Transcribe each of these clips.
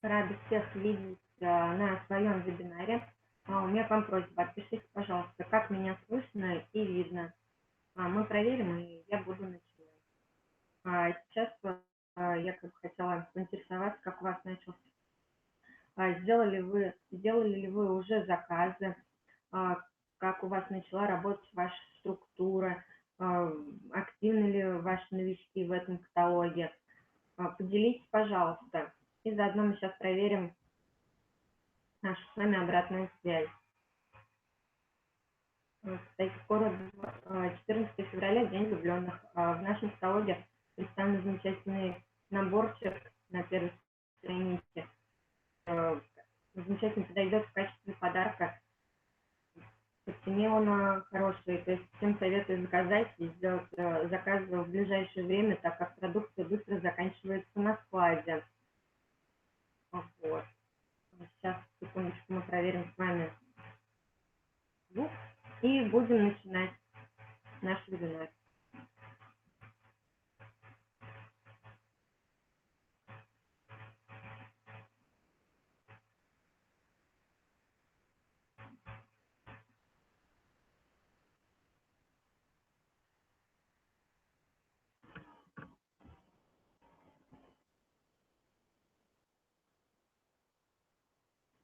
Рада всех видеть на своем вебинаре. У меня к вам просьба, отпишите, пожалуйста, как меня слышно и видно. Мы проверим, и я буду начинать. Сейчас я хотела поинтересоваться, как у вас начался. Сделали ли вы уже заказы? Как у вас начала работать ваша структура? Активны ли ваши новички в этом каталоге? Поделитесь, пожалуйста. И заодно мы сейчас проверим нашу с вами обратную связь. Кстати, скоро 14 февраля, День влюбленных. В нашем каталоге представлен замечательный наборчик на первой странице. Замечательно подойдет в качестве подарка. По цене он хороший, то есть всем советую заказать и сделать заказ в ближайшее время, так как продукция быстро заканчивается на складе. Вот. Сейчас, секундочку, мы проверим с вами звук и будем начинать наш вебинар.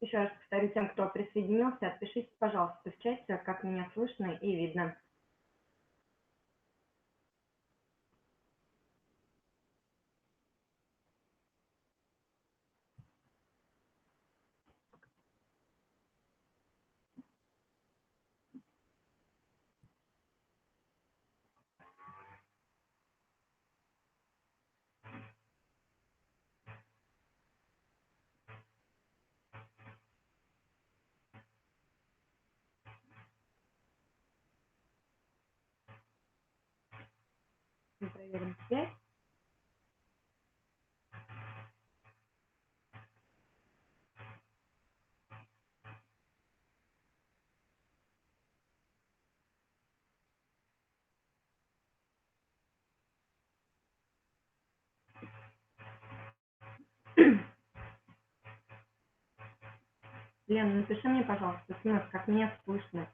Еще раз повторю тем, кто присоединился, отпишитесь, пожалуйста, в чате, как меня слышно и видно. Мы проверим связь. Лена, напиши мне, пожалуйста, смс, как меня слышно.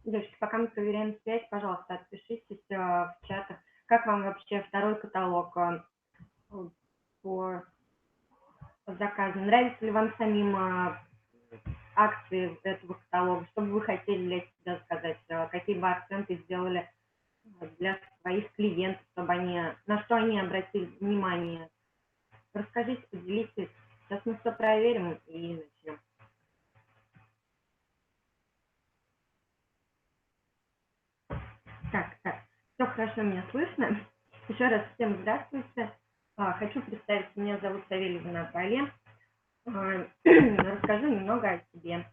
Девочки, пока мы проверяем связь, пожалуйста, отпишитесь в чатах. Как вам вообще второй каталог по заказам? Нравится ли вам самим акции этого каталога? Что бы вы хотели для себя заказать? Какие бы акценты сделали для своих клиентов, чтобы на что они обратили внимание? Расскажите, поделитесь. Сейчас мы все проверим и начнем. Так, все хорошо меня слышно. Еще раз всем здравствуйте. Хочу представить, меня зовут Савельева Наталья. Расскажу немного о себе.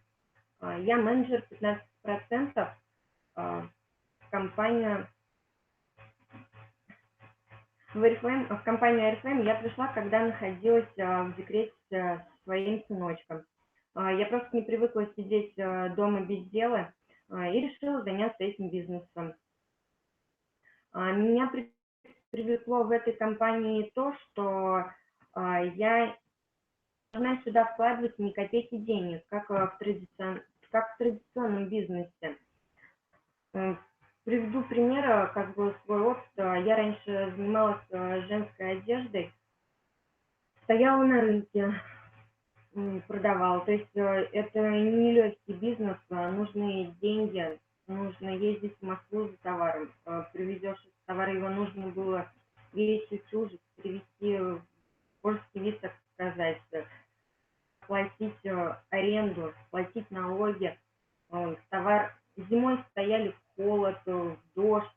Я менеджер 15% в компанию в компанию Арифлейм я пришла, когда находилась в декрете со своим сыночком. Я просто не привыкла сидеть дома без дела и решила заняться этим бизнесом. Меня привлекло в этой компании то, что я должна сюда вкладывать ни копейки денег, как в традиционном бизнесе. Приведу пример, свой опыт. Я раньше занималась женской одеждой, стояла на рынке, продавала. То есть это не легкий бизнес, нужны деньги, нужно ездить в Москву за товаром. Привезешь товар, его нужно было весь утюжить, привезти в польский вид, так сказать, платить аренду, платить налоги. Товар зимой стояли в холод, в дождь,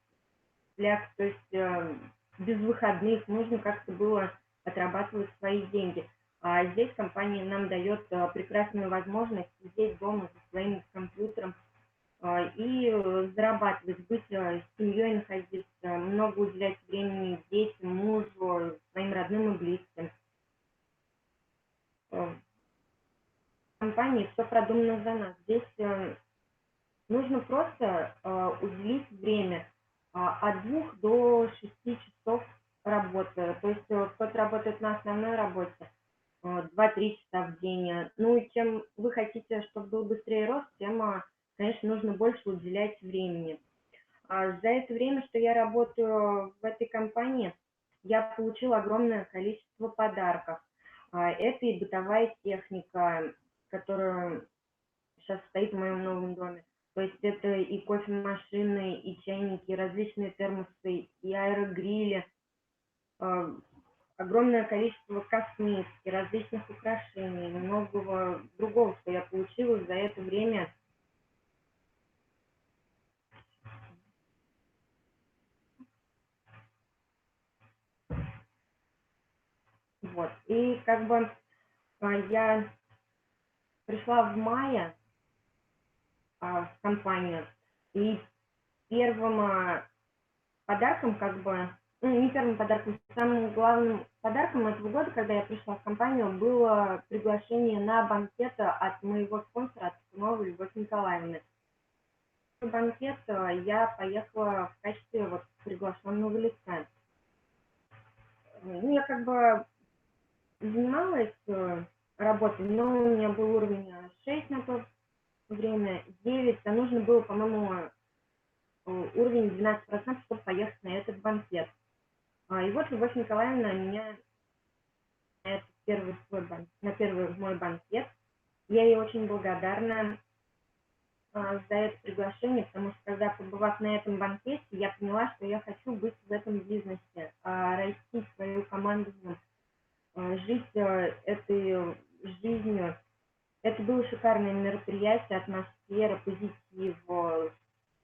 фляг, то есть без выходных, нужно как-то было отрабатывать свои деньги. А здесь компания нам дает прекрасную возможность сидеть дома за своим компьютером и зарабатывать, быть с семьей, находиться, много уделять времени детям, мужу, своим родным и близким. В компании все продумано за нас. Здесь нужно просто уделить время от 2 до 6 часов работы. То есть кто-то работает на основной работе 2-3 часа в день. Ну и чем вы хотите, чтобы был быстрее рост, тем, конечно, нужно больше уделять времени. За это время, что я работаю в этой компании, я получила огромное количество подарков. Это и бытовая техника, которая сейчас стоит в моем новом доме. То есть это и кофемашины, и чайники, и различные термосы, и аэрогрили, огромное количество косметики, различных украшений, многого другого, что я получила за это время. Вот. И как бы я пришла в мае в компанию, и первым подарком, как бы, ну, не первым подарком, самым главным подарком этого года, когда я пришла в компанию, было приглашение на банкет от моего спонсора, от Новой Любовь Николаевны. На банкет я поехала в качестве вот приглашенного лица. Ну, я как бы занималась работой, но у меня был уровень 6 на то время, 9, а нужно было, по-моему, уровень 12%, чтобы поехать на этот банкет. И вот Любовь Николаевна меня на этот на первый мой банкет. Я ей очень благодарна за это приглашение, потому что когда, побывав на этом банкете, я поняла, что я хочу быть в этом бизнесе, расти свою команду, жить этой жизнью. Это было шикарное мероприятие, атмосфера, позитив,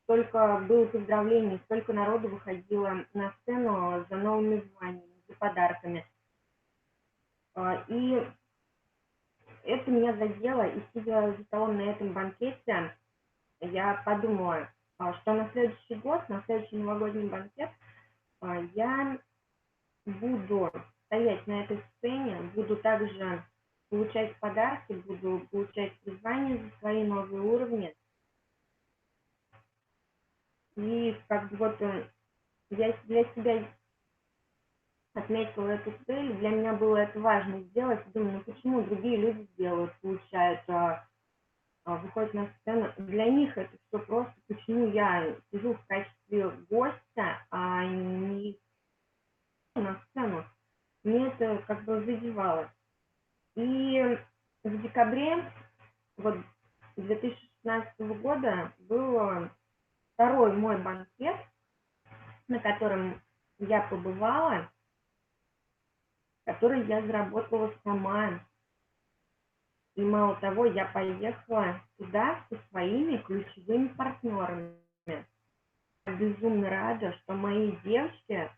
столько было поздравлений, столько народу выходило на сцену за новыми званиями, за подарками. И это меня задело, и сидя за столом на этом банкете, я подумала, что на следующий год, на следующий новогодний банкет, я буду стоять на этой сцене, буду также получать подарки, буду получать признание за свои новые уровни. И как бы вот я для себя отметила эту цель, для меня было это важно сделать. Думаю, ну почему другие люди делают, получают, выходят на сцену. Для них это все просто, почему я сижу в качестве гостя, а не на сцену. Мне это как бы задевало. И в декабре вот 2016 года был второй мой банкет, на котором я побывала, который я заработала сама. И мало того, я поехала туда со своими ключевыми партнерами. Я безумно рада, что мои девочки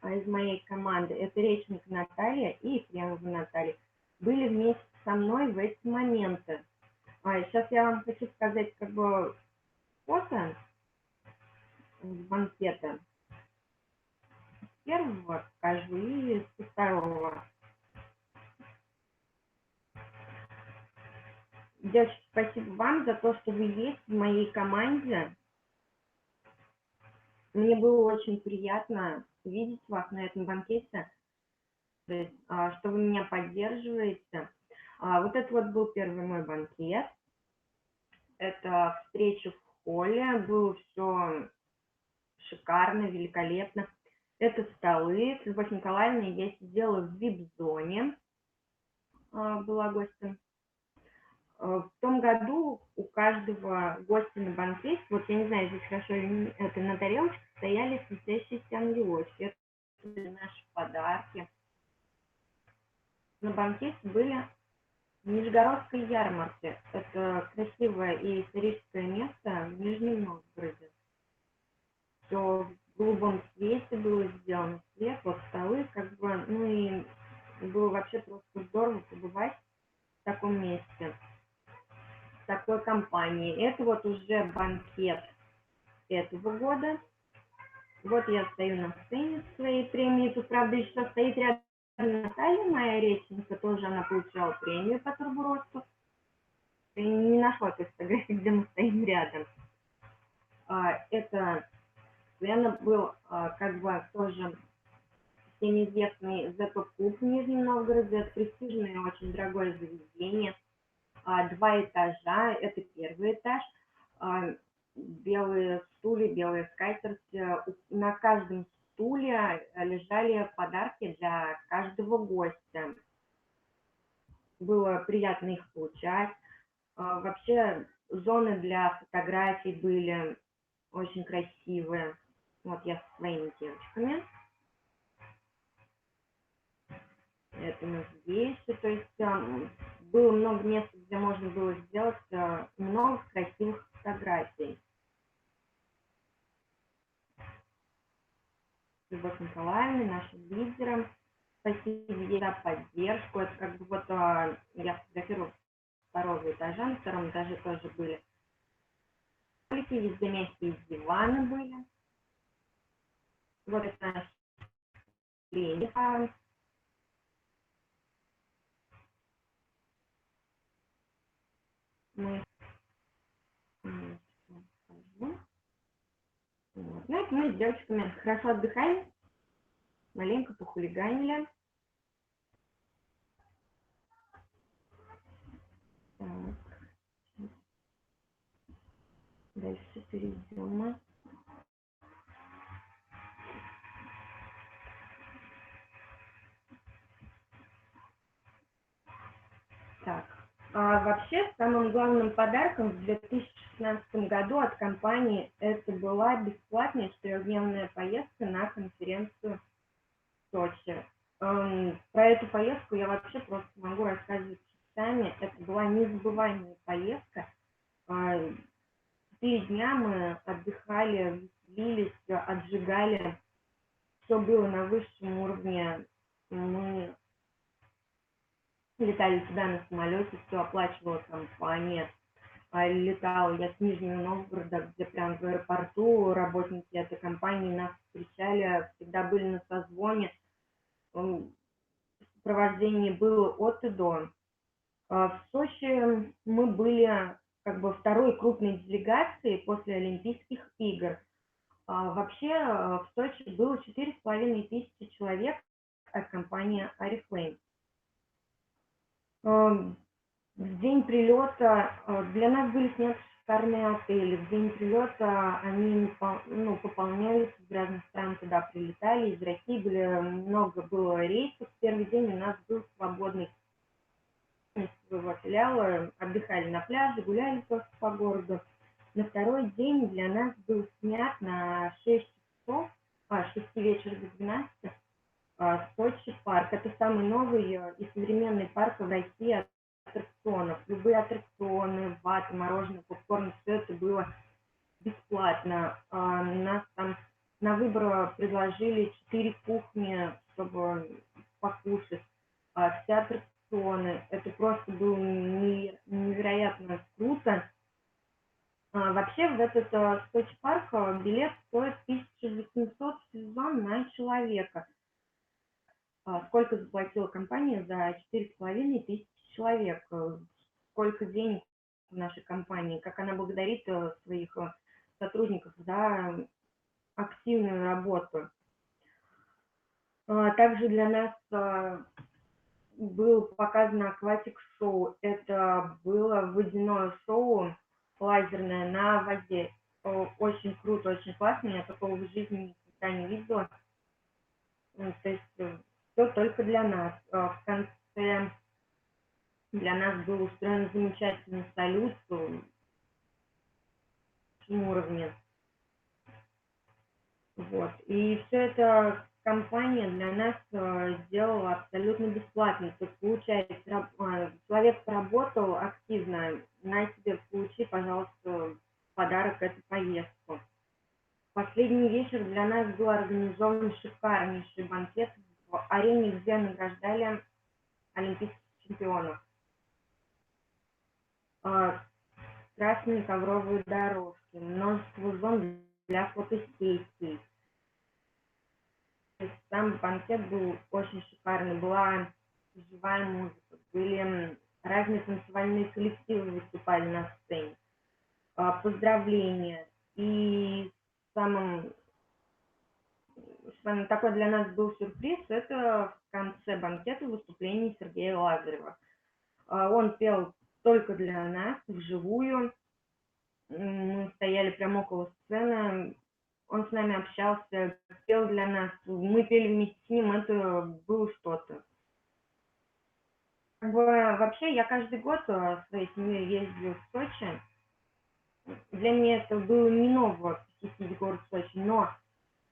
из моей команды, это Речник Наталья и Ефремова Наталья, были вместе со мной в эти моменты. Сейчас я вам хочу сказать как бы фото с банкета. С первого покажу и со второго. Девочки, спасибо вам за то, что вы есть в моей команде. Мне было очень приятно видеть вас на этом банкете, что вы меня поддерживаете. Вот это вот был первый мой банкет. Это встреча в холле, было все шикарно, великолепно. Это столы. С Любовь Николаевной я сидела в вип-зоне, была гостем. В том году у каждого гостя на банкете, вот я не знаю, здесь хорошо это на тарелочке, стояли светящиеся ангелочки. Это были наши подарки. На банкете были в Нижегородской ярмарке. Это красивое и историческое место в Нижнем Новгороде. Все в голубом цвете было сделано, свет было вообще просто здорово побывать в таком месте, в такой компании. Это вот уже банкет этого года. Вот я стою на сцене своей премии. Тут, правда, еще стоит рядом Наталья, моя речница, тоже она получала премию по турборосту. И не нашла той фотографии, где мы стоим рядом. Это сцена был как бы тоже всем известный ЗП-клуб в Нижнем Новгороде. Это престижное, очень дорогое заведение. 2 этажа, это первый этаж. Белые стулья, белые скатерти. На каждом стуле лежали подарки для каждого гостя. Было приятно их получать. Вообще зоны для фотографий были очень красивые. Вот я со своими девочками. Это мы здесь. То есть было много мест, где можно было сделать много красивых фотографий. Любовь Николаевна, нашим лидерам. Спасибо ей за поддержку. Это как бы вот я фотографировала с 2-го этажа, на 2-м этаже тоже были столики, везде месте из дивана были. Вот это наш тренинг. Мы вот. Ну, это мы с девочками хорошо отдыхали, маленько похулиганили. Так. Дальше перейдем мы. Так. Вообще, самым главным подарком в 2016 году от компании это была бесплатная 4-дневная поездка на конференцию в Сочи. Про эту поездку я вообще просто могу рассказывать часами. Это была незабываемая поездка. 4 дня мы отдыхали, веселились, отжигали. Все было на высшем уровне. Мы летали туда на самолете, все оплачивала компания. Летала я с Нижнего Новгорода, где прям в аэропорту работники этой компании нас встречали, всегда были на созвоне. Сопровождение было от и до. В Сочи мы были как бы второй крупной делегацией после Олимпийских игр. Вообще в Сочи было 4500 человек от компании Oriflame. В день прилета для нас были сняты шикарные отели. В день прилета они пополнялись, из разных стран туда прилетали. Из России много было рейсов. В первый день у нас был свободный своего филиала, отдыхали на пляже, гуляли просто по городу. На второй день для нас был снят на 6 часов, с 6 вечера до 12 Сочи парк. Это самый новый и современный парк в России аттракционов. Любые аттракционы, вата, мороженое, попкорн, все это было бесплатно. Нас там на выбор предложили 4 кухни, чтобы покушать. Все аттракционы. Это просто было невероятно круто. Вообще в этот Сочи парк билет стоит 1800 в сезон на человека. Сколько заплатила компания за 4500 человек? Сколько денег в нашей компании? Как она благодарит своих сотрудников за активную работу? Также для нас было показано акватик-шоу. Это было водяное шоу лазерное на воде. Очень круто, очень классно. Я такого в жизни никогда не видела. То есть все только для нас. В конце для нас был устроен замечательный салют на высшем уровне. Вот. И все это компания для нас сделала абсолютно бесплатно. То есть, получается, человек поработал активно, на себе получи, пожалуйста, подарок эту поездку. Последний вечер для нас был организован шикарнейший банкет в арене, где награждали олимпийских чемпионов. Красные ковровые дорожки, множество зон для фотосессий. Сам банкет был очень шикарный, была живая музыка, были разные танцевальные коллективы выступали на сцене, поздравления. И самым такой для нас был сюрприз, это в конце банкета выступление Сергея Лазарева. Он пел только для нас, вживую. Мы стояли прямо около сцены, он с нами общался, пел для нас, мы пели вместе с ним, это было что-то. Вообще, я каждый год с своей семьей ездила в Сочи. Для меня это было не ново посетить город Сочи, но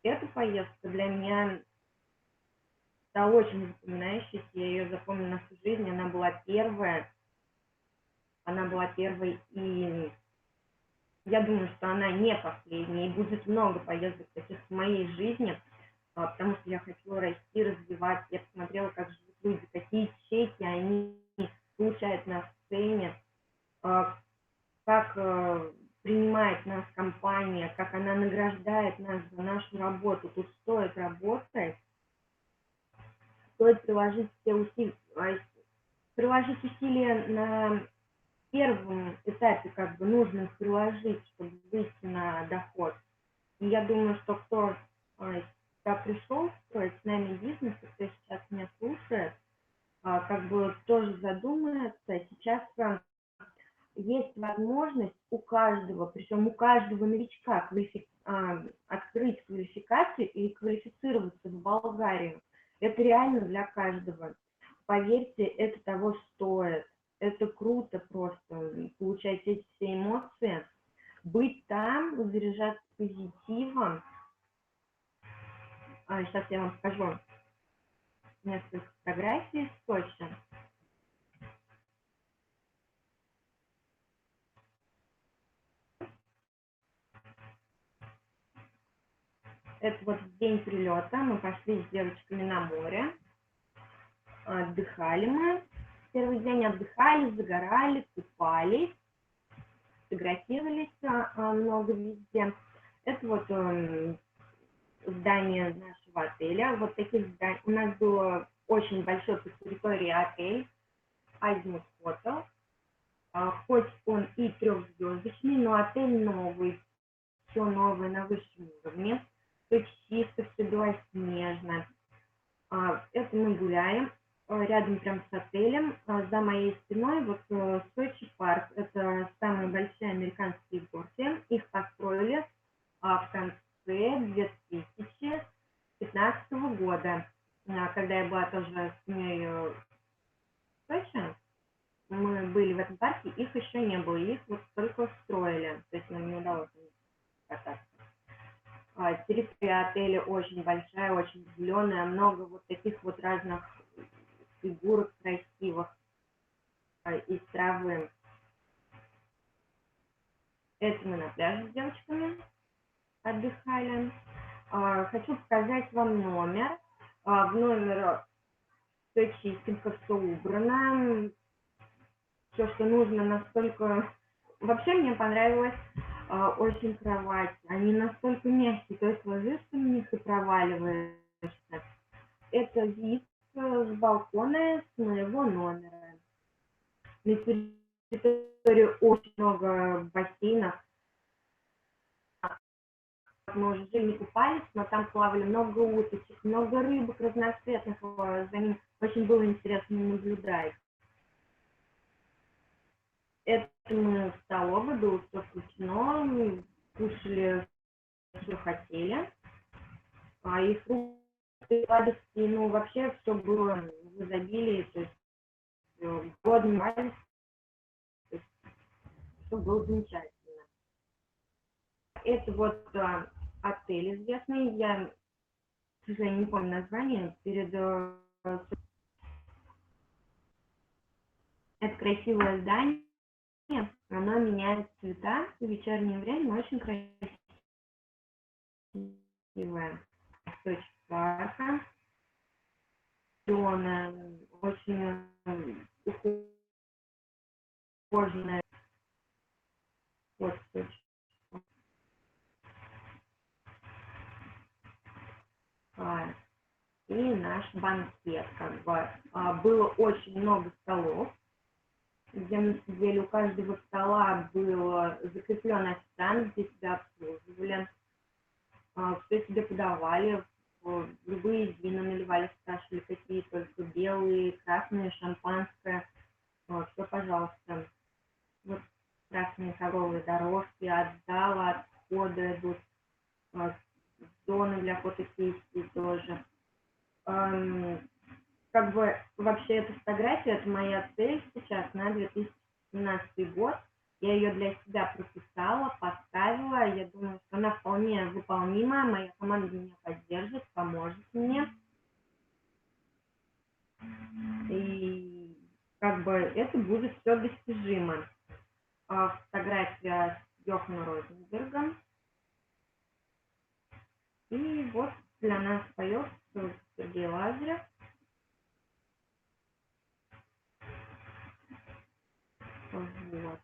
эта поездка для меня стала очень запоминающейся, я ее запомнила на всю жизнь, она была первой, и я думаю, что она не последняя, и будет много поездок таких в моей жизни, потому что я хочу расти, развиваться. Я посмотрела, как живут люди, какие чеки они получают на сцене, как принимает нас компания, как она награждает нас за нашу работу. Тут стоит работать, стоит приложить усилия на первом этапе, как бы нужно их приложить, чтобы выйти на доход. И я думаю, что кто пришел строить с нами бизнес, и кто сейчас меня слушает, как бы тоже задумается. Сейчас есть возможность у каждого, причем у каждого новичка, открыть квалификацию и квалифицироваться в Болгарию. Это реально для каждого. Поверьте, это того стоит. Это круто просто, получать эти все эмоции, быть там, заряжаться позитивом. Сейчас я вам покажу несколько фотографий из Сочи. Это вот в день прилета мы пошли с девочками на море, отдыхали мы. Первый день отдыхали, загорали, купались, фотографировались много везде. Это вот здание нашего отеля. Вот таких зданий. У нас было очень большой по территории отель, Азимут Хотел. Хоть он и трехзвездочный, но отель новый, все новое на высшем уровне. Все чисто, все белоснежно. Это мы гуляем. Рядом прям с отелем, за моей спиной, вот Сочи парк. Это самые большие американские горки. Их построили в конце 2015 года, когда я была тоже с ней в Сочи. Мы были в этом парке, их еще не было, их вот только строили, то есть нам не удалось кататься. Территория отеля очень большая, очень зеленая, много вот таких вот разных фигурок красивых из травы. Это мы на пляже с девочками отдыхали. Хочу показать вам номер. В номер все чистенько, все убрано. Все, что нужно, настолько... Вообще мне понравилась очень кровать. Они настолько мягкие, то есть ложишься на них и проваливаешься. Это вид с балкона с моего номера. На территории очень много бассейнов. Мы уже не купались, но там плавали много уточек, много рыбок разноцветных. За ним очень было интересно наблюдать. Это мы в столовой, было все включено, кушали, что хотели. И фрукты, сладости, ну вообще все было в изобилии, то есть голодный, все было замечательно. Это вот отель известный, я, к сожалению, не помню название, это красивое здание, оно меняет цвета в вечернее время, очень красивое. Сочи парка, зеленая, очень ухоженная. Вот, и наш банкет, как бы. Было очень много столов, где мы сидели, у каждого стола был закреплен официант, где себя обслуживали, все себе подавали, любые вина наливали, спрашивали, какие только белые, красные, шампанское, все, пожалуйста. Вот красные ковровые дорожки от зала, от входа идут, зоны для фотосессии тоже. Как бы вообще эта фотография, это моя цель сейчас на 2017 год. Я ее для себя прописала, поставила. Я думаю, что она вполне выполнимая. Моя команда меня поддержит, поможет мне. И как бы это будет все достижимо. Фотография с Йоханом Розенбергом. И вот для нас поет Сергей Лазарев. Вот.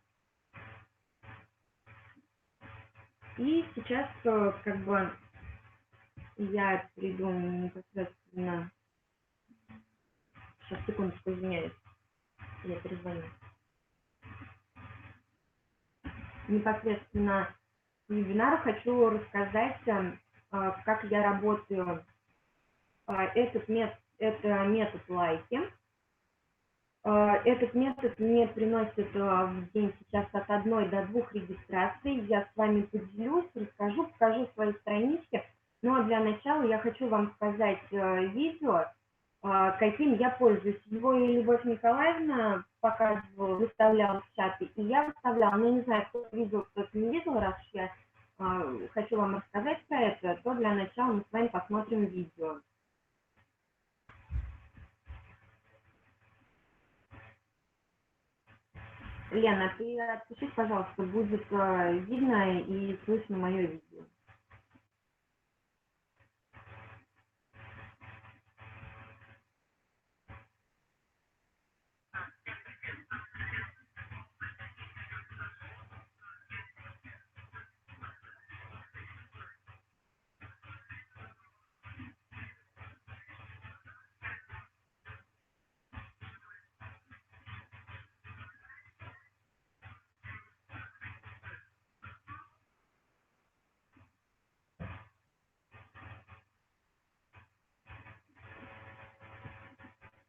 И сейчас как бы я перейду непосредственно. Сейчас, секундочку, извиняюсь. Я перезвоню. Непосредственно в вебинару хочу рассказать, как я работаю. Это метод лайки. Этот метод мне приносит в день сейчас от 1 до 2 регистраций. Я с вами поделюсь, расскажу, покажу свои странички. Но для начала я хочу вам показать видео, каким я пользуюсь. Его и Любовь Николаевна показывала, выставляла в чате, и я выставляла. Но не знаю, кто видел, кто не видел, раз я хочу вам рассказать про это, то для начала мы с вами посмотрим видео. Лена, ты отпишись, пожалуйста, будет видно и слышно мое видео.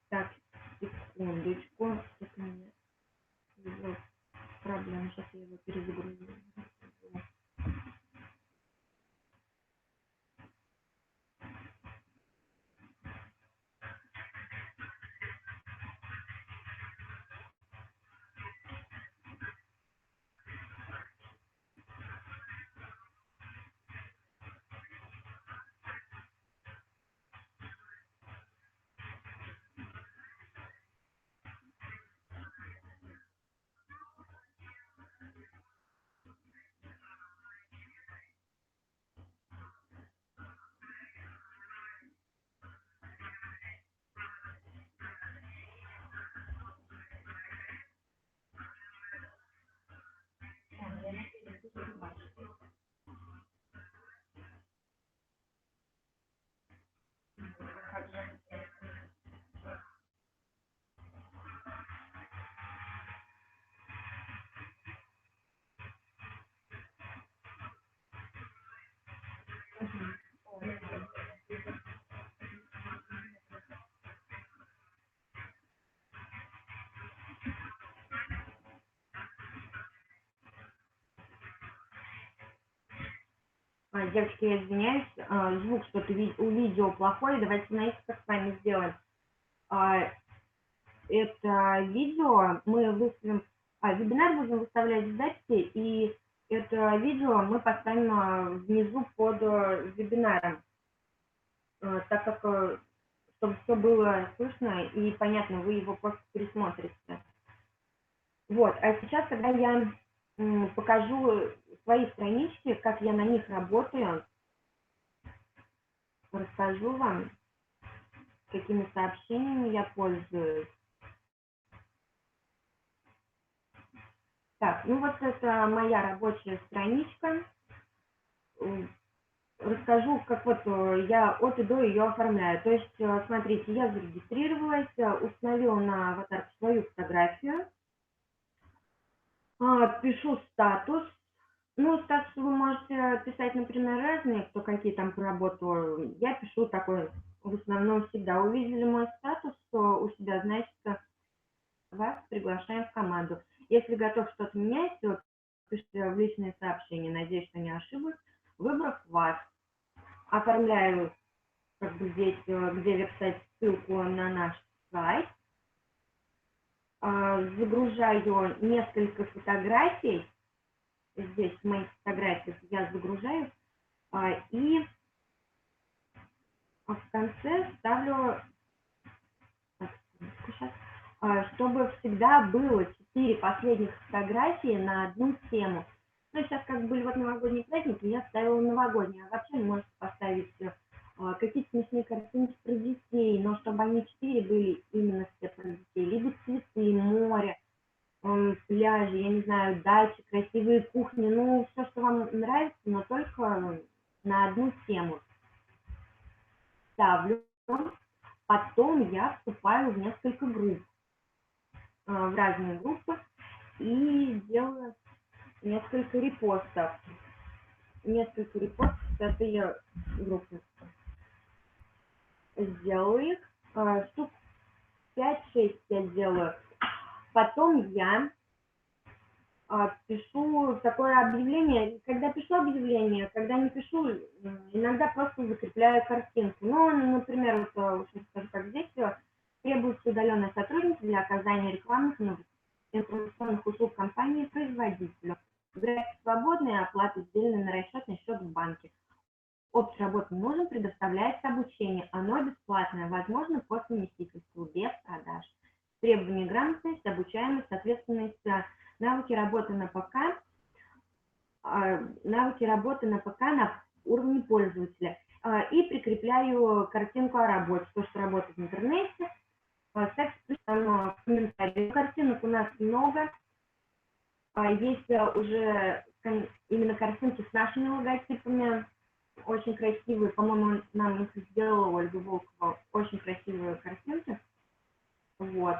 Так, секундочку. Сейчас у меня проблема, сейчас я его перезагрузю. Девочки, я извиняюсь, звук что-то у видео плохой. Давайте, знаете, как с вами сделаем. Это видео мы выставим, вебинар будем выставлять в записи, и это видео мы поставим внизу под вебинаром, так как, чтобы все было слышно и понятно, вы его просто пересмотрите. Вот, а сейчас, когда я покажу свои странички, как я на них работаю, расскажу вам. какими сообщениями я пользуюсь. Так, ну вот это моя рабочая страничка. Расскажу, как вот я от и до ее оформляю. То есть, смотрите, я зарегистрировалась, установила на аватарку свою фотографию, пишу статус. Ну, статус вы можете писать, например, разные, кто какие там по работу. Я пишу такой, в основном всегда. Увидели мой статус у себя, значит, вас приглашаем в команду. Если готов что-то менять, то пишите в личные сообщения. Надеюсь, что не ошиблась. Выбрав вас, оформляю как бы здесь, где веб-сайт, ссылку на наш сайт. Загружаю несколько фотографий. Здесь мои фотографии я загружаю. И в конце ставлю, чтобы всегда было 4 последних фотографии на одну тему. Ну, сейчас как были вот новогодние праздники, я ставила новогодние. А вообще можете поставить какие-то смешные картинки про детей, но чтобы они 4 были именно все про детей. Либо цветы, море, пляжи, я не знаю, дачи, красивые кухни. Ну, все, что вам нравится, но только на одну тему. Ставлю. Потом я вступаю в несколько групп, в разные группы, и делаю несколько репостов. Несколько репостов с этой группы. Сделаю их, штук 5-6 я делаю. Потом я пишу такое объявление. Когда пишу объявление, когда не пишу, иногда просто закрепляю картинку. Ну, например, вот, скажу, как здесь требуются удаленные сотрудники для оказания рекламных и информационных услуг компании-производителю. График свободный, оплата сделана на расчетный счет в банке. Опыт работы нужен, предоставляется обучение. Оно бесплатное, возможно, по совместительству, без продаж. Требования грамотность, обучаемость, ответственность, навыки работы на ПК, на уровне пользователя. И прикрепляю картинку о работе, то, что работает в интернете. Ставьте в комментарии. Картинок у нас много. Есть уже именно картинки с нашими логотипами. Очень красивые, по-моему, нам их сделала Ольга Волкова. Очень красивые картинки. Вот.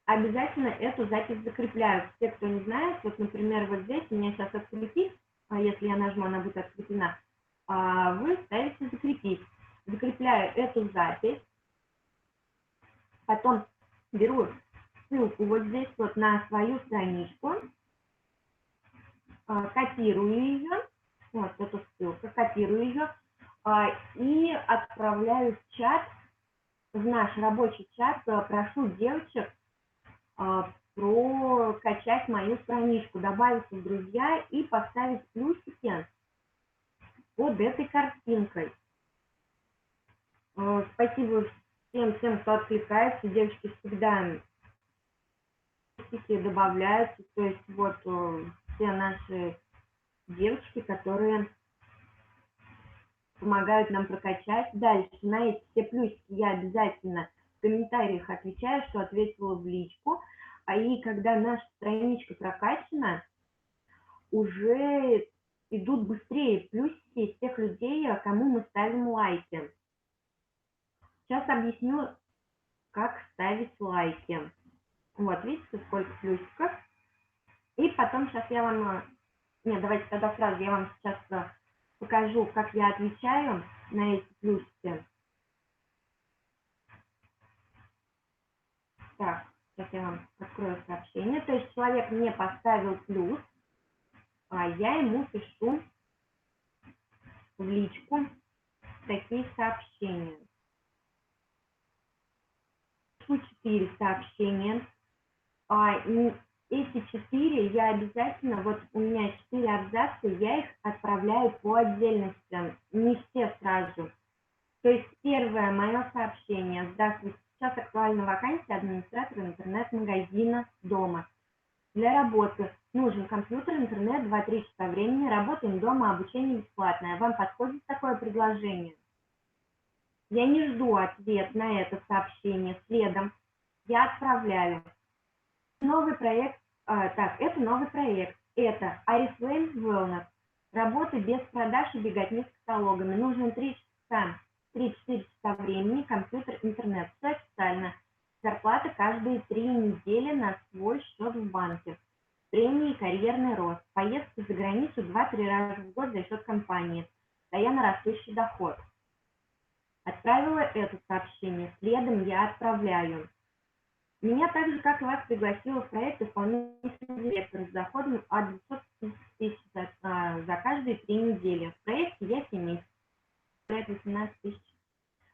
Обязательно эту запись закрепляю. Те, кто не знает, вот, например, вот здесь у меня сейчас открепить, если я нажму, она будет откреплена, вы ставите закрепить. Закрепляю эту запись, потом беру ссылку вот здесь вот на свою страничку, копирую ее, вот эту ссылку, копирую ее и отправляю в чат, в наш рабочий чат, прошу девочек прокачать мою страничку, добавить в друзья и поставить плюсики под этой картинкой. Спасибо всем тем, кто откликается. Девочки всегда плюсики добавляются. То есть вот все наши девочки, которые помогают нам прокачать. Дальше на эти все плюсики я обязательно в комментариях отвечаю, что ответила в личку. И когда наша страничка прокачана, уже идут быстрее плюсики из тех людей, кому мы ставим лайки. Сейчас объясню, как ставить лайки. Вот, видите, сколько плюсиков. И потом сейчас я вам... Нет, давайте тогда сразу я вам сейчас покажу, как я отвечаю на эти плюсики. Так, сейчас я вам открою сообщение. То есть человек мне поставил плюс, а я ему пишу в личку такие сообщения. Пишу 4 сообщения. Эти 4 я обязательно, вот у меня 4 абзаца, я их отправляю по отдельности, не все сразу. То есть первое мое сообщение: здравствуйте, сейчас актуальна вакансия администратора интернет-магазина дома. Для работы нужен компьютер, интернет, 2-3 часа времени, работаем дома, обучение бесплатное. Вам подходит такое предложение? Я не жду ответ на это сообщение. Следом я отправляю новый проект. Это новый проект. Это Oriflame Wellness. Работа без продаж и беготни с каталогами. Нужно 3-4 часа времени, компьютер, интернет. Все официально. Зарплата каждые 3 недели на свой счет в банке. Премии, карьерный рост. Поездки за границу 2-3 раза в год за счет компании. Постоянно растущий доход. Отправила это сообщение. Следом я отправляю. Меня так же, как и вас, пригласила в проект исполнительный директор с доходом от 250 тысяч за каждые 3 недели. В проекте я 7 месяцев, 18 тысяч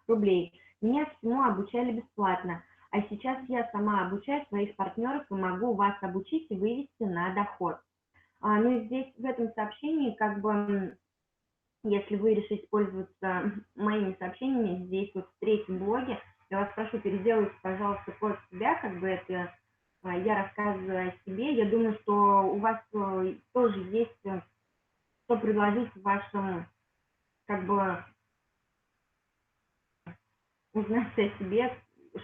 рублей. Меня всему обучали бесплатно, а сейчас я сама обучаю своих партнеров и могу вас обучить и вывести на доход. Ну и здесь в этом сообщении, как бы, если вы решите пользоваться моими сообщениями, здесь вот в третьем блоге, я вас прошу, переделайте, пожалуйста, под себя, как бы это я рассказываю о себе. Я думаю, что у вас тоже есть что предложить в вашем, как бы, узнать о себе,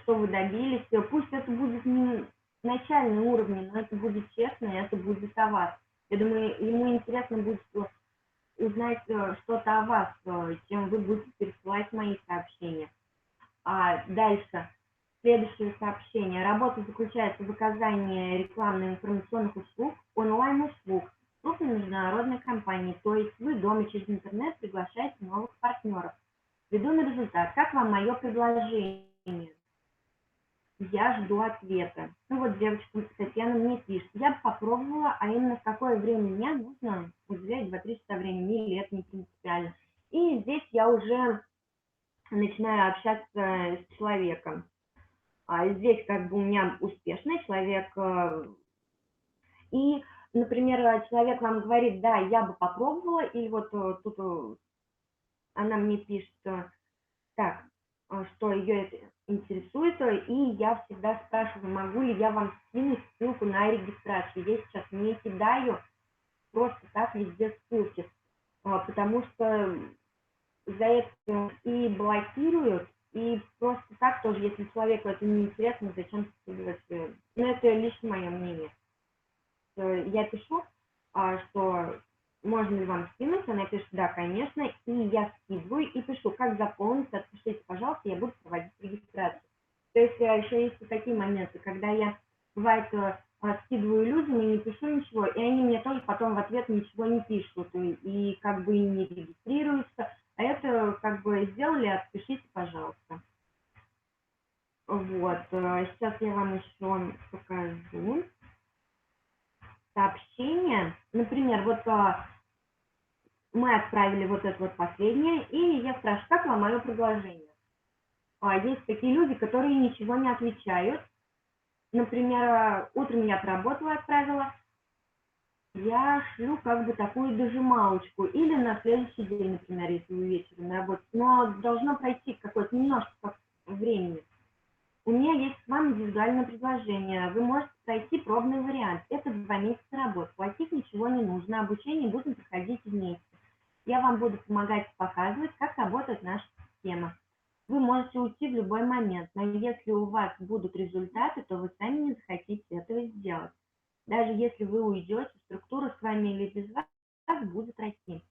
что вы добились. Пусть это будет не начальный уровень, но это будет честно, и это будет о вас. Я думаю, ему интересно будет узнать что-то о вас, чем вы будете пересылать мои сообщения. Дальше. Следующее сообщение. Работа заключается в оказании рекламно-информационных услуг, онлайн-услуг крупной международной компании. То есть вы дома через интернет приглашаете новых партнеров. Веду на результат. Как вам мое предложение? Я жду ответа. Ну вот девочка Татьяна мне пишет. Я бы попробовала, а именно в какое время дня нужно уделять 2-3 часа времени, или это не принципиально. И здесь я уже начинаю общаться с человеком. Здесь как бы у меня успешный человек. И, например, человек вам говорит, да, я бы попробовала, или вот тут она мне пишет, так, что ее это интересует, и я всегда спрашиваю, могу ли я вам скинуть ссылку на регистрацию. Я сейчас не кидаю просто так везде ссылки, потому что за это и блокируют, и просто так тоже, если человеку это не интересно, зачем скидывать. Ну, это лично мое мнение. Я пишу, что можно ли вам скинуть, она пишет, да, конечно, и я скидываю и пишу, как заполнить, отпишите, пожалуйста, я буду проводить регистрацию. То есть еще есть и такие моменты, когда я, бывает, скидываю людям и не пишу ничего, и они мне тоже потом в ответ ничего не пишут, и как бы и не регистрируются, а это как бы сделали, отпишите, пожалуйста. Вот, сейчас я вам еще покажу сообщение. Например, вот мы отправили вот это вот последнее, и я спрашиваю, как вам мое предложение? Есть такие люди, которые ничего не отвечают. Например, утром я отработала, отправила, я шлю как бы такую дожималочку, или на следующий день, например, если вы вечером на работе, но должно пройти какое-то немножко времени. У меня есть к вам индивидуальное предложение. Вы можете пройти пробный вариант. Это 2 месяца работы. Платить ничего не нужно. Обучение будем проходить вместе. Я вам буду помогать показывать, как работает наша система. Вы можете уйти в любой момент, но если у вас будут результаты, то вы сами не захотите этого сделать. Даже если вы уйдете, структура с вами или без вас будет расти.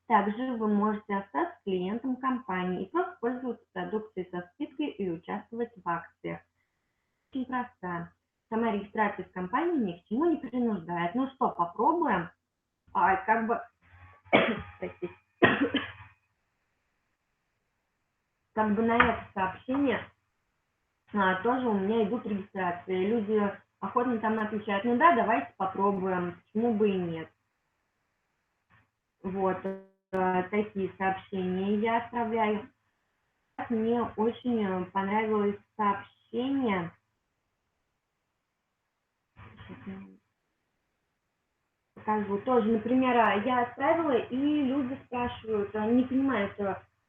Также вы можете остаться клиентом компании и просто пользоваться продукцией со скидкой и участвовать в акциях. Очень просто. Сама регистрация в компании ни к чему не принуждает. Ну что, попробуем? Как бы, простите, как бы на это сообщение тоже у меня идут регистрации. Люди охотно там отвечают, ну да, давайте попробуем, почему бы и нет. Вот, такие сообщения я отправляю. Мне очень понравилось сообщение. Покажу тоже, например, я отправила, и люди спрашивают, не понимают,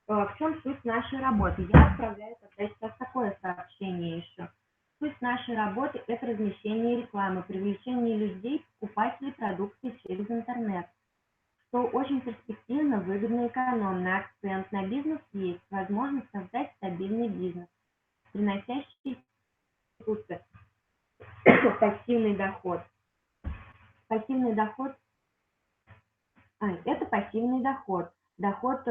в чем суть нашей работы. Я отправляю тогда сейчас такое сообщение еще. Суть нашей работы – это размещение рекламы, привлечение людей, покупателей продукции через интернет. Что очень перспективно, выгодно и экономно. Акцент на бизнес есть, возможность приносящий пассивный доход. Пассивный доход это пассивный доход. Доход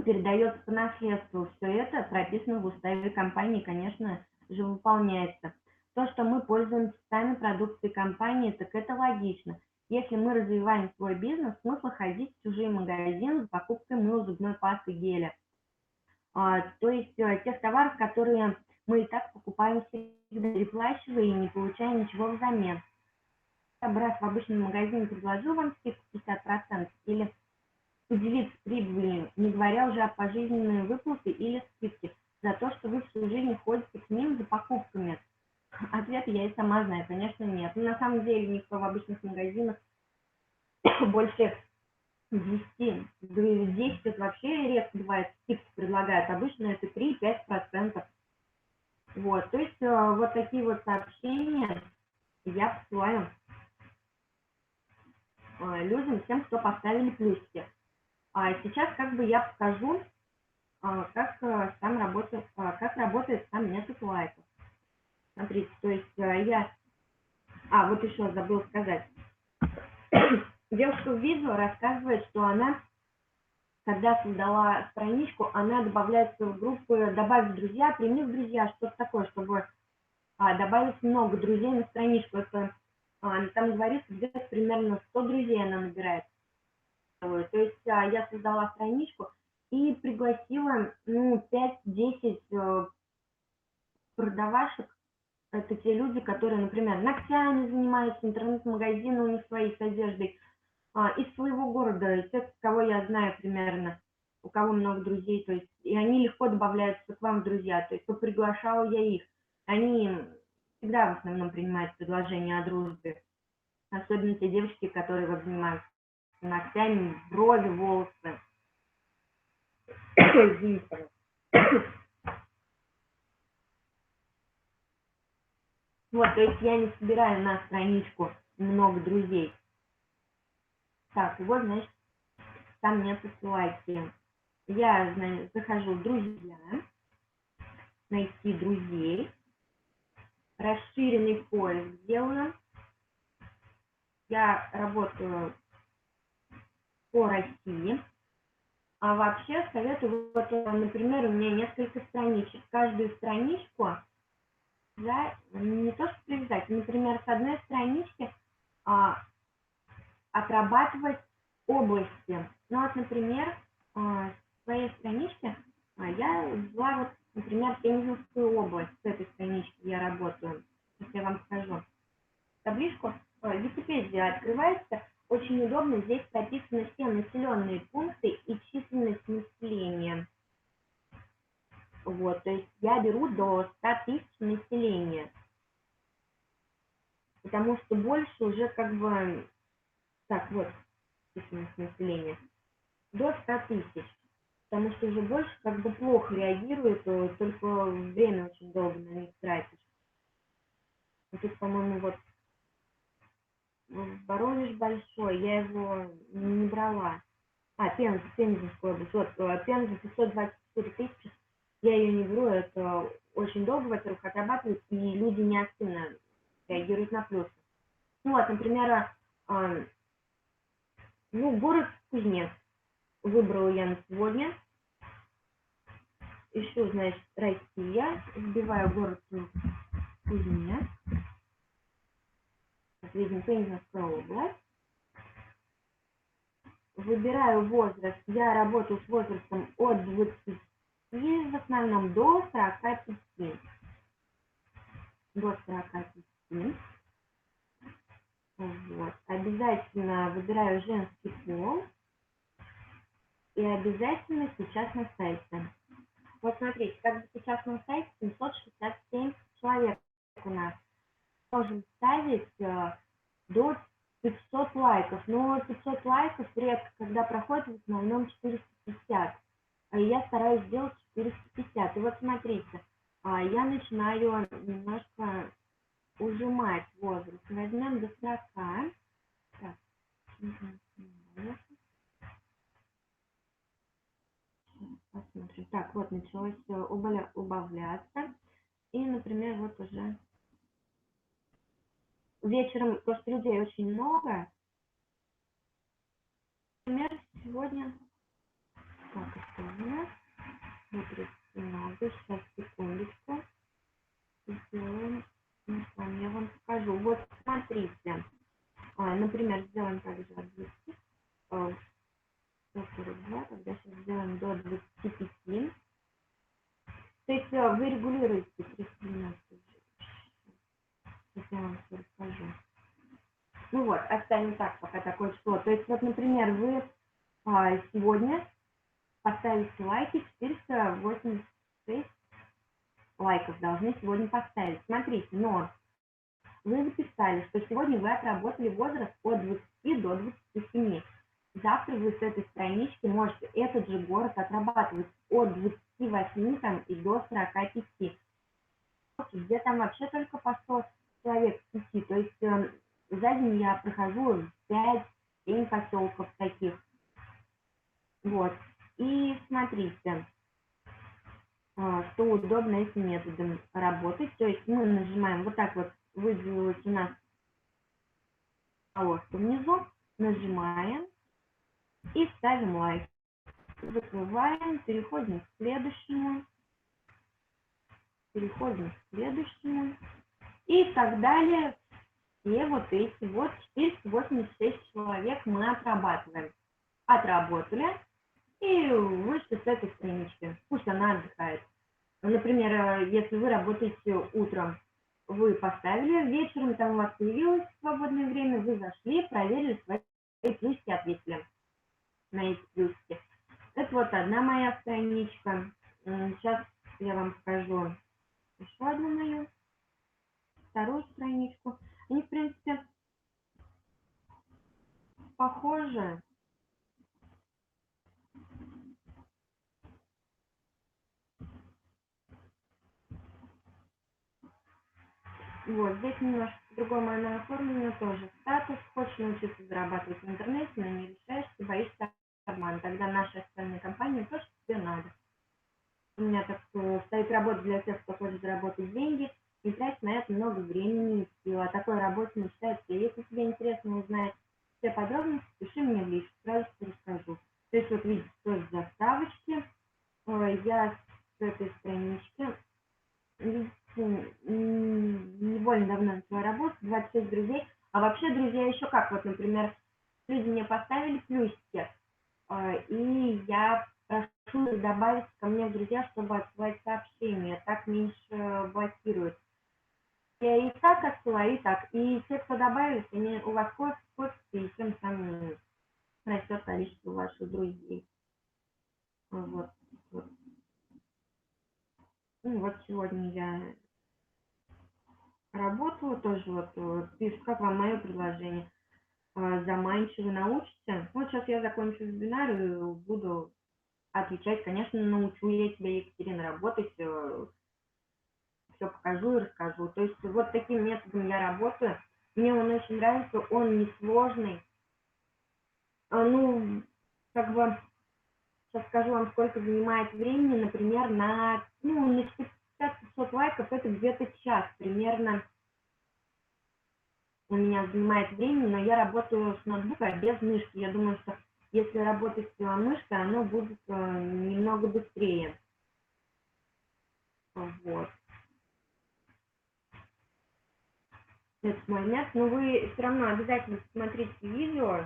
передается по наследству. Все это прописано в уставе компании, конечно же, выполняется. То, что мы пользуемся сами продукцией компании, так это логично. Если мы развиваем свой бизнес, смысл ходить в чужие магазины за покупкой мыла, зубной пасты, геля. То есть тех товаров, которые мы и так покупаем всегда, переплачивая и не получая ничего взамен. Брать в обычном магазине предложил вам скидку 50% или поделиться прибылью, не говоря уже о пожизненной выплате или скидке за то, что вы всю жизнь ходите к ним за покупками. Ответ я и сама знаю, конечно, нет. Но на самом деле никто в обычных магазинах больше 10 это вообще редко бывает, скидки предлагают. Обычно это 3-5%. Вот, то есть вот такие вот сообщения я посылаю людям, тем, кто поставили плюсики. Сейчас как бы я покажу, как работает сам метод лайков. Смотрите, то есть я... вот еще забыла сказать. Девушка в видео рассказывает, что она, когда создала страничку, она добавляется в группы «Добавь в друзья», «Прими в друзья», что-то такое, чтобы добавить много друзей на страничку. Это там говорится, где-то примерно 100 друзей она набирает. То есть я создала страничку и пригласила 5-10 продавашек. Это те люди, которые, например, ногтями занимаются, интернет-магазины у них свои с одеждой, из своего города, тех, кого я знаю примерно, у кого много друзей, то есть, и они легко добавляются к вам в друзья, то есть приглашала я их. Они всегда в основном принимают предложения о дружбе, особенно те девочки, которые вот занимаются ногтями, брови, волосы. Вот, то есть я не собираю на страничку много друзей. Так, вот, значит, там мне лайки. Я, значит, захожу в друзья, найти друзей, расширенный поиск делаю. Я работаю по России. А вообще советую, вот, например, у меня несколько страничек. Каждую страничку не то что привязать, например, с одной странички отрабатывать области. Ну вот, например, в своей страничке я взяла, вот, например, Пензенскую область. С этой странички я работаю. Сейчас я вам покажу. Табличку Википедия открывается. Очень удобно. Здесь прописаны все населенные пункты и численность населения. Вот, то есть я беру до 100 тысяч населения. Потому что больше уже как бы... Так, вот, численность населения. До 100 тысяч. Потому что уже больше как бы плохо реагирует, только время очень долго на них тратишь. Вот тут, по-моему, вот Воронеж большой, я его не брала. Пензенская область. Вот, Пенза 524 тысячи. Я ее не беру, это очень долго, во-первых, отрабатывать, и люди не активно реагируют на плюсы. Ну вот, например, город Кузнец. Выбрала я на сегодня. Ищу, значит, Россия. Вбиваю город Кузнец. Видим, Пензенская область. Выбираю возраст. Я работаю с возрастом от 20 в основном до 45. До 45. Вот. Обязательно выбираю женский пол. И обязательно сейчас на сайте. Вот смотрите, как бы сейчас на сайте 767 человек у нас. Можем ставить до 500 лайков. Но 500 лайков редко, когда проходит, в основном 450. Я стараюсь сделать 450. И вот смотрите, я начинаю немножко ужимать возраст. Возьмем до 40. Так. Посмотрим. Так, вот началось убавляться. И, например, вот уже вечером, потому что людей очень много. Например, сегодня, так, это у нас, вот много, сейчас, секундочку, сделаем, я вам скажу. Вот, смотрите, например, сделаем также от 20, 142, тогда сейчас сделаем до 25. То есть вы регулируете 312. Сейчас я вам все расскажу. Ну вот, оставим так, пока такое число. То есть вот, например, вы сегодня поставите лайки, 486 лайков должны сегодня поставить. Смотрите, но вы записали, что сегодня вы отработали возраст от 20 до 27. Завтра вы с этой странички можете этот же город отрабатывать от 28 там, и до 45. Где там вообще только по 100 человек в сети. То есть за день я прохожу 5-7 поселков таких. Вот. И смотрите, что удобно этим методом работать. То есть мы нажимаем вот так вот, выделилась у нас полоска внизу, нажимаем и ставим лайк. Закрываем, переходим к следующему, и так далее. Все вот эти вот 486 человек мы отрабатываем. Отработали и вышли с этой странички. Пусть она отдыхает. Например, если вы работаете утром, вы поставили, вечером там у вас появилось свободное время, вы зашли, проверили свои плюсики, ответили на эти плюсики. Это вот одна моя страничка. Сейчас я вам покажу еще одну мою, вторую страничку. Они, в принципе, похожи. Вот, здесь немножко по-другому она оформлена тоже. Статус, хочешь научиться зарабатывать в интернете, но не решаешься, боишься обмана. Тогда наша официальная компания то, что тебе надо. У меня так стоит работа для тех, кто хочет заработать деньги, и тратить на это много времени и сил. О такой работе мечтают все. Если тебе интересно узнать все подробности, пиши мне в личку, сразу расскажу. То есть вот видите, тоже заставочки. Я с этой странички, видите, не больно давно начала работать, 26 друзей. А вообще, друзья, еще как, вот, например, люди мне поставили плюсики, и я прошу их добавить ко мне в друзья, чтобы отсылать сообщения, так меньше блокируют. Я и так отсылаю, и так. И те, кто добавились, они у вас копятся, и тем самым растет количество ваших друзей. Вот. Вот. Ну, вот сегодня я работала, тоже вот пишут, как вам мое предложение. Заманчиво научите. Вот сейчас я закончу вебинар и буду отвечать. Конечно, научу я тебя, Екатерина, работать, все покажу и расскажу. То есть вот таким методом я работаю. Мне он очень нравится, он несложный. Ну, как бы, сейчас скажу вам, сколько занимает времени, например, на 50-500 лайков, это где-то час примерно у меня занимает времени, но я работаю с ноутбука без мышки. Я думаю, что если работать с мышкой, оно будет немного быстрее. Вот. Это мой метод. Но вы все равно обязательно смотрите видео.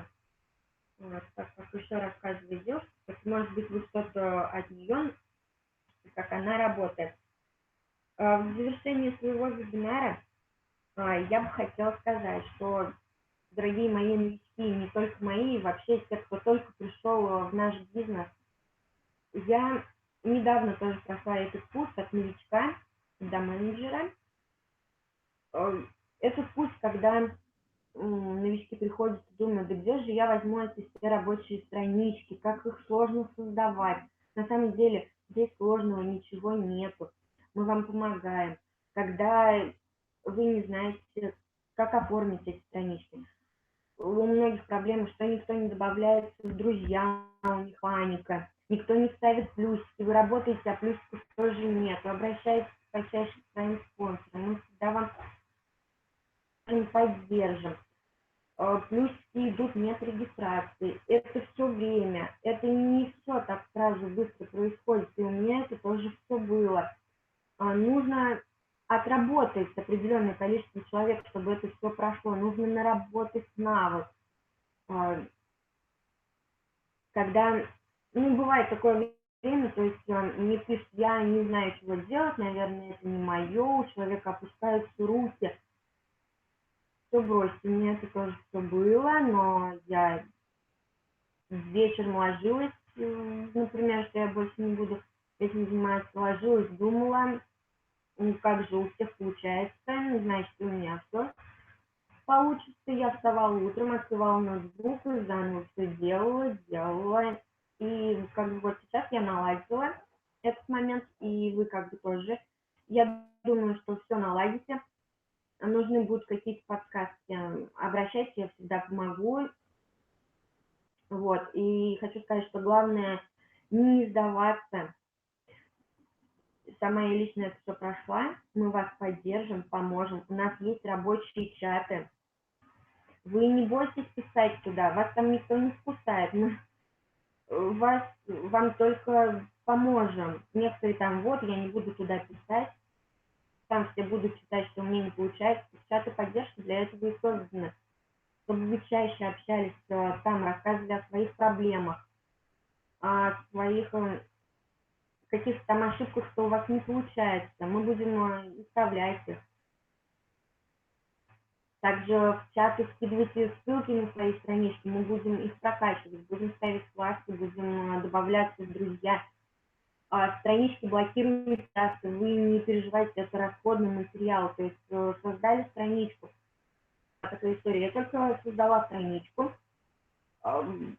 Вот, так как еще рассказываю девушке, может быть, вы что-то от нее, как она работает. В завершении своего вебинара я бы хотела сказать, что, дорогие мои новички, не только мои, вообще те, кто только пришел в наш бизнес, я недавно тоже прошла этот курс от новичка до менеджера. Этот путь, когда новички приходят и думают, да где же я возьму эти все рабочие странички, как их сложно создавать. На самом деле здесь сложного ничего нету. Мы вам помогаем. Когда вы не знаете, как оформить эти странички, у многих проблемы, что никто не добавляется в друзья, у них паника. никто не ставит плюсики, вы работаете, а плюсиков тоже нет. Обращайтесь почаще к своим спонсорам, мы всегда вам поддержим. Плюсики идут нет регистрации. Это все время. Это не все так сразу быстро происходит. И у меня это тоже все было. Нужно отработать определенное количество человек, чтобы это все прошло. Нужно наработать навык. Когда, бывает такое время, то есть мне пишут, я не знаю, чего делать, наверное, это не мое, у человека опускаются руки. Все бросьте, у меня это тоже все было, но я вечером ложилась, например, что я больше не буду этим заниматься, ложилась, думала, как же у всех получается, значит, у меня все получится. Я вставала утром, открывала ноутбук, заново все делала, и как бы вот сейчас я наладила этот момент, и вы как бы тоже. Я думаю, что все наладите. Нужны будут какие-то подсказки, обращайтесь, я всегда помогу. Вот, и хочу сказать, что главное не сдаваться. Сама я лично это все прошла, мы вас поддержим, поможем. У нас есть рабочие чаты. Вы не бойтесь писать туда, вас там никто не спускает. Мы вам только поможем. Некоторые там, вот, я не буду туда писать, там все будут считать, что у меня не получается. Чаты поддержки для этого и созданы, чтобы вы чаще общались там, рассказывали о своих проблемах, о своих каких-то там ошибках, что у вас не получается. Мы будем исправлять их. Также в чаты скидывайте ссылки на свои странички, мы будем их прокачивать, будем ставить флажки, будем добавляться в друзья. Странички блокируем часто, вы не переживайте, это расходный материал. То есть создали страничку, такая история. Я только создала страничку,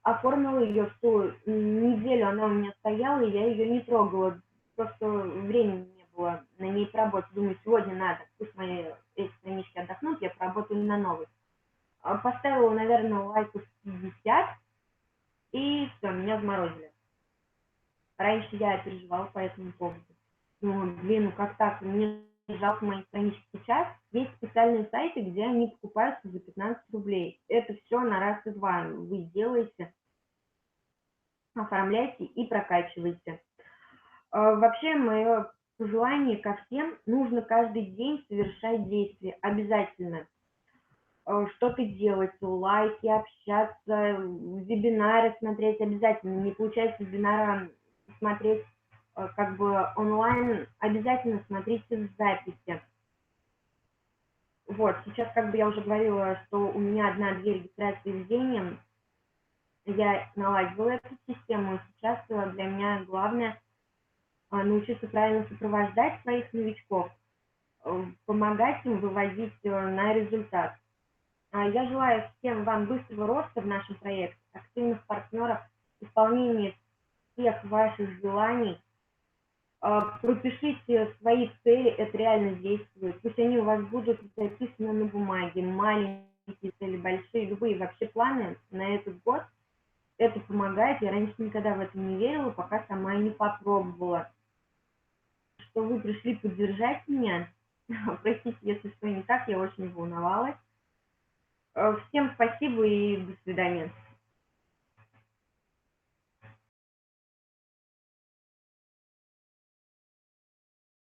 оформила ее всю неделю, она у меня стояла, и я ее не трогала, просто времени не было на ней поработать. Думаю, сегодня надо, пусть мои эти странички отдохнут, я поработаю на новой. Поставила, наверное, лайков 50, и все, меня заморозили. Раньше я переживала по этому поводу. Ну, как так, мне жалко мои странички. Сейчас есть специальные сайты, где они покупаются за 15 рублей. Это все на раз и два. Вы делаете, оформляйте и прокачиваете. Вообще, мое пожелание ко всем, нужно каждый день совершать действия. Обязательно. Что-то делать, лайки, общаться, вебинары смотреть обязательно. Не получается вебинара смотреть как бы онлайн, обязательно смотрите в записи. Вот, сейчас, как бы я уже говорила, что у меня одна-две регистрации в день, я наладила эту систему, и сейчас для меня главное научиться правильно сопровождать своих новичков, помогать им выводить на результат. Я желаю всем вам быстрого роста в нашем проекте, активных партнеров, исполнения всех ваших желаний. Пропишите свои цели, это реально действует. Пусть они у вас будут записаны на бумаге, маленькие цели, большие, любые вообще планы на этот год. Это помогает. Я раньше никогда в это не верила, пока сама не попробовала. Что вы пришли поддержать меня. Простите, если что не так, я очень волновалась. Всем спасибо и до свидания.